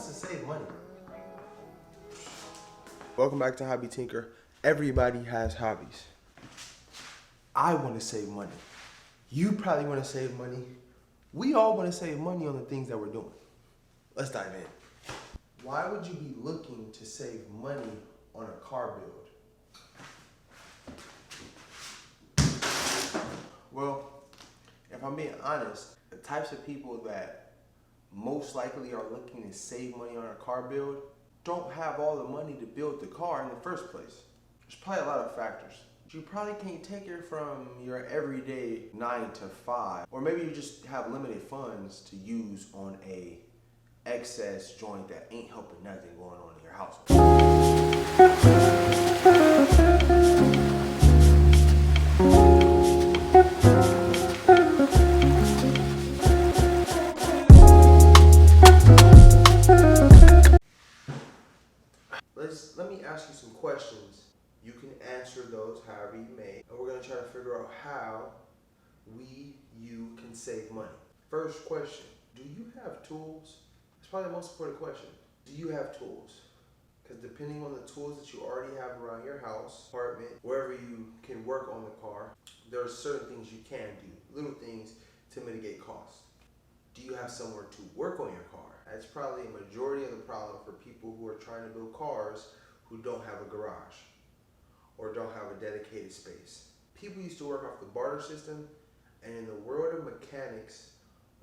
wants to save money? Welcome back to HobbyTinker. Everybody has hobbies. I want to save money. You probably want to save money. We all want to save money on the things that we're doing. Let's dive in. Why would you be looking to save money on a car build? Well, if I'm being honest, the types of people that most likely are looking to save money on a car build don't have all the money to build the car in the first place. There's probably a lot of factors. You probably can't take it from your everyday 9 to 5, or maybe you just have limited funds to use on a excess joint that ain't helping nothing going on in your household. Let me ask you some questions. You can answer those however you may, and we're going to try to figure out how you can save money. First question, do you have tools? It's probably the most important question. Do you have tools? Because depending on the tools that you already have around your house, apartment, wherever you can work on the car, there are certain things you can do, little things to mitigate costs. Do you have somewhere to work on your car? That's probably a majority of the problem for people who are trying to build cars who don't have a garage or don't have a dedicated space. People used to work off the barter system, and in the world of mechanics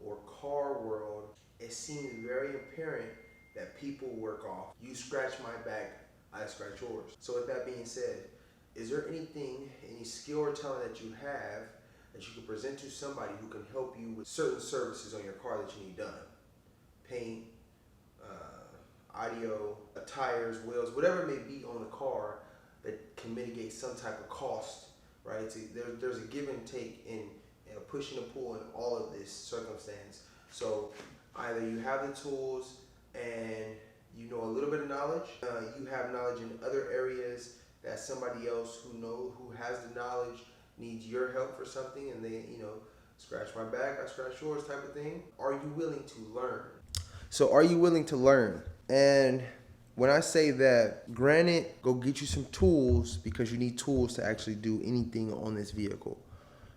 or car world, it seems very apparent that people work off, you scratch my back, I scratch yours. So with that being said, is there anything, any skill or talent that you have that you can present to somebody who can help you with certain services on your car that you need done? Paint, audio, tires, wheels, whatever it may be on the car that can mitigate some type of cost, right? So there's a give and take in pushing and pull in all of this circumstance. So either you have the tools and you know a little bit of knowledge, you have knowledge in other areas that somebody else who has the knowledge needs your help for something, and they, scratch my back, I scratch yours type of thing. Are you willing to learn? So are you willing to learn? And when I say that, granted, go get you some tools because you need tools to actually do anything on this vehicle.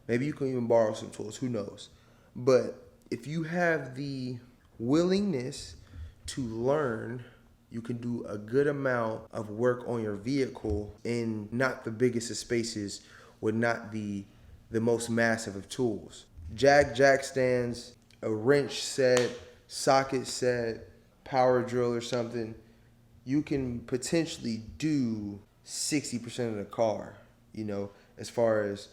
Maybe you can even borrow some tools, who knows? But if you have the willingness to learn, you can do a good amount of work on your vehicle in not the biggest of spaces with not the most massive of tools. Jack stands, a wrench set, socket set, power drill or something, you can potentially do 60% of the car, as far as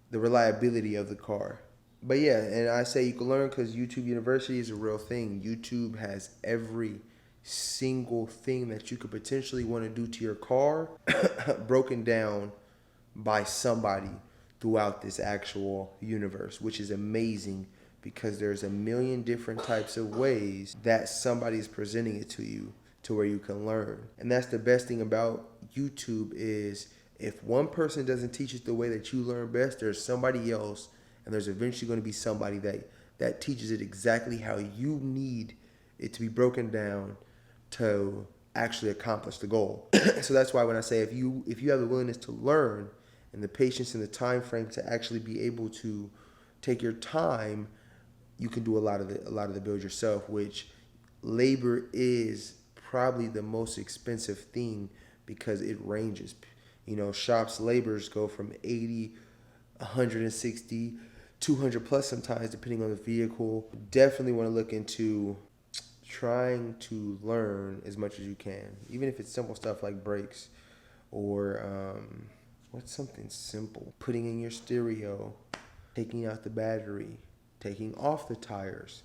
the reliability of the car. But yeah, and I say you can learn because YouTube University is a real thing. YouTube has every single thing that you could potentially want to do to your car broken down by somebody throughout this actual universe, which is amazing because there's a million different types of ways that somebody's presenting it to you to where you can learn. And that's the best thing about YouTube is if one person doesn't teach it the way that you learn best, there's somebody else, and there's eventually going to be somebody that teaches it exactly how you need it to be broken down to actually accomplish the goal. So that's why when I say if you have the willingness to learn and the patience and the time frame to actually be able to take your time, you can do a lot of the build yourself, which labor is probably the most expensive thing because it ranges. Shops labors go from 80, 160, 200 plus sometimes depending on the vehicle. Definitely want to look into trying to learn as much as you can, even if it's simple stuff like brakes or what's something simple? Putting in your stereo, taking out the battery, taking off the tires,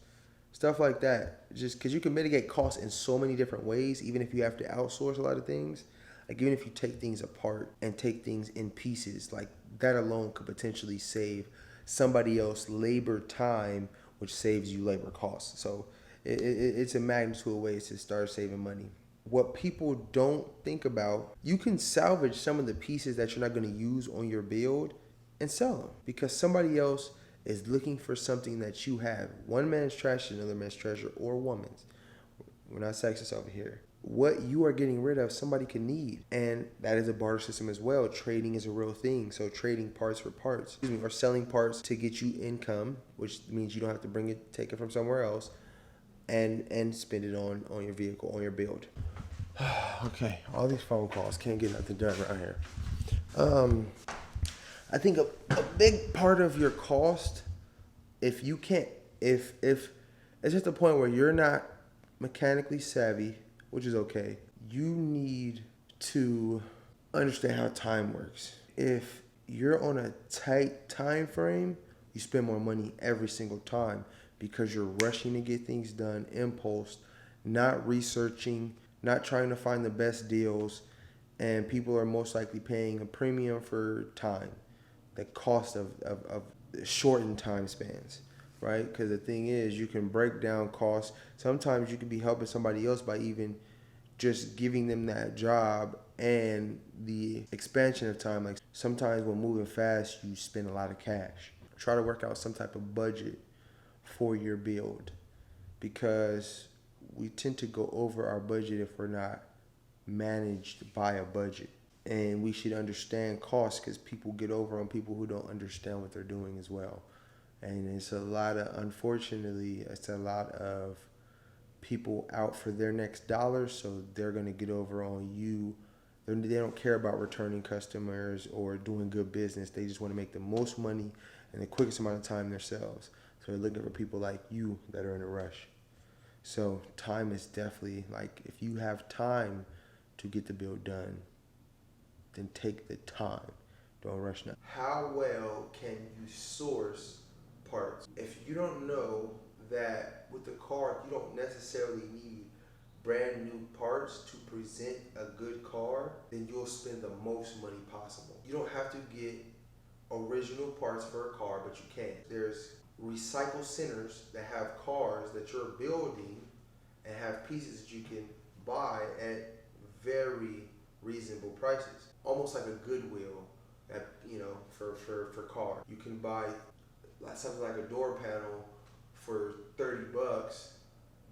stuff like that. Just because you can mitigate costs in so many different ways, even if you have to outsource a lot of things. Like even if you take things apart and take things in pieces, like that alone could potentially save somebody else labor time, which saves you labor costs. So it's a magnitude of ways to start saving money. What people don't think about, you can salvage some of the pieces that you're not going to use on your build and sell them because somebody else is looking for something that you have. One man's trash is another man's treasure, or woman's. We're not sexist over here. What you are getting rid of, somebody can need. And that is a barter system as well. Trading is a real thing. So trading parts for parts, or selling parts to get you income, which means you don't have to take it from somewhere else and spend it on your vehicle, on your build. Okay, all these phone calls, can't get nothing done around here. I think a big part of your cost, if it's just a point where you're not mechanically savvy, which is okay, you need to understand how time works. If you're on a tight time frame, you spend more money every single time because you're rushing to get things done, impulse, not researching, not trying to find the best deals, and people are most likely paying a premium for time, the cost of shortened time spans. Right? Because the thing is, you can break down costs. Sometimes you can be helping somebody else by even just giving them that job and the expansion of time. Like sometimes when moving fast, you spend a lot of cash. Try to work out some type of budget for your build, because we tend to go over our budget if we're not managed by a budget. And we should understand costs, because people get over on people who don't understand what they're doing as well. And unfortunately, it's a lot of people out for their next dollar, so they're going to get over on you. They don't care about returning customers or doing good business. They just want to make the most money in the quickest amount of time themselves. So they're looking for people like you that are in a rush. So time is definitely, like, if you have time to get the build done, then take the time. Don't rush now. How well can you source parts? If you don't know that with the car, you don't necessarily need brand new parts to present a good car, then you'll spend the most money possible. You don't have to get original parts for a car, but you can. There's recycle centers that have cars that you're building and have pieces that you can buy at very reasonable prices, almost like a Goodwill at, for cars. You can buy something like a door panel for $30,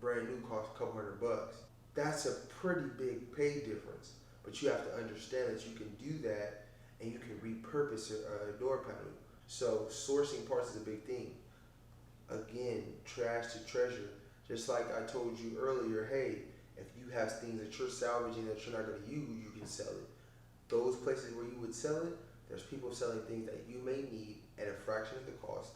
brand new costs a couple $100. That's a pretty big pay difference, but you have to understand that you can do that and you can repurpose a door panel. So sourcing parts is a big thing. Again, trash to treasure. Just like I told you earlier, hey, if you have things that you're salvaging that you're not going to use, you can sell it. Those places where you would sell it, there's people selling things that you may need at a fraction of the cost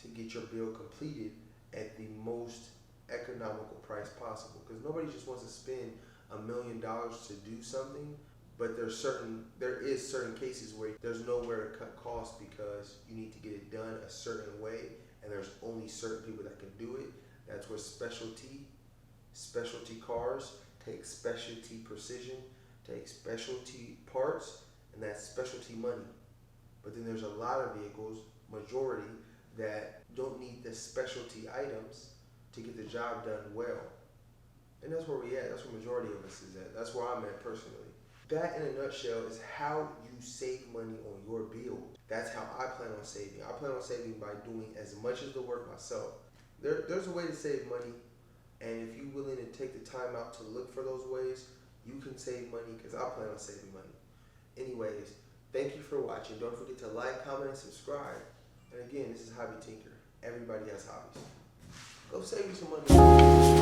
to get your build completed at the most economical price possible. Because nobody just wants to spend $1 million to do something, but there is certain cases where there's nowhere to cut costs because you need to get it done a certain way, and there's only certain people that can do it. That's where specialty cars take specialty precision, take specialty parts, and that's specialty money. But then there's a lot of vehicles, majority, that don't need the specialty items to get the job done well. And that's where we at. That's where majority of us is at. That's where I'm at personally. That in a nutshell is how you save money on your build. That's how I plan on saving. I plan on saving by doing as much of the work myself. There's a way to save money, and if you're willing to take the time out to look for those ways, you can save money, because I plan on saving money. Anyways, thank you for watching. Don't forget to like, comment, and subscribe. And again, this is HobbyTinker. Everybody has hobbies. Go save you some money.